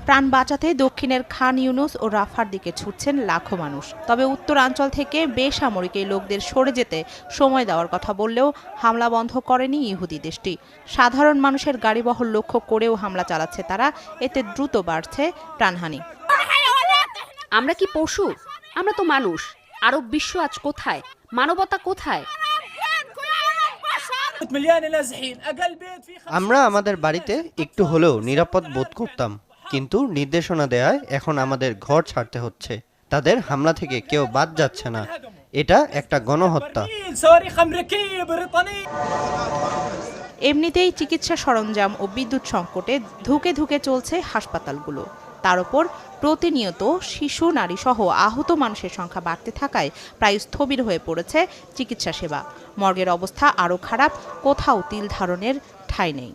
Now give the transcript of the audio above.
প্রাণ বাঁচাতে দক্ষিণের খান ইউনুস ও রাফার দিকে ছুটছেন লাখো মানুষ। তবে উত্তরাঞ্চল থেকে বেসামরিক এই লোকদের সরে যেতে সময় দেওয়ার কথা বললেও হামলা বন্ধ করেনি ইহুদি দেশটি। সাধারণ মানুষের গাড়িবহর লক্ষ্য করেও হামলা চালাচ্ছে তারা। এতে দ্রুত বাড়ছে প্রাণহানি। আমরা কি পশু? আমরা তো মানুষ। আরব বিশ্ব আজ কোথায়? মানবতা কোথায়? আমরা আমাদের বাড়িতে একটু হলেও নিরাপদ বোধ করতাম, কিন্তু নির্দেশনা দেয়ায় এখন আমাদের ঘর ছাড়তে হচ্ছে। তাদের হামলা থেকে কেউ বাদ যাচ্ছে না। এটা একটা গণহত্যা। এমনিতেই চিকিৎসা সরঞ্জাম ও বিদ্যুৎ সংকটে ধুকে ধুকে চলছে হাসপাতালগুলো। তার উপর প্রতিনিয়ত শিশু, নারী সহ আহত মানুষের সংখ্যা বাড়তে থাকায় প্রায় স্থবির হয়ে পড়েছে চিকিৎসা সেবা। মর্গের অবস্থা আরও খারাপ, কোথাও তিল ধারণের ঠাঁই নেই।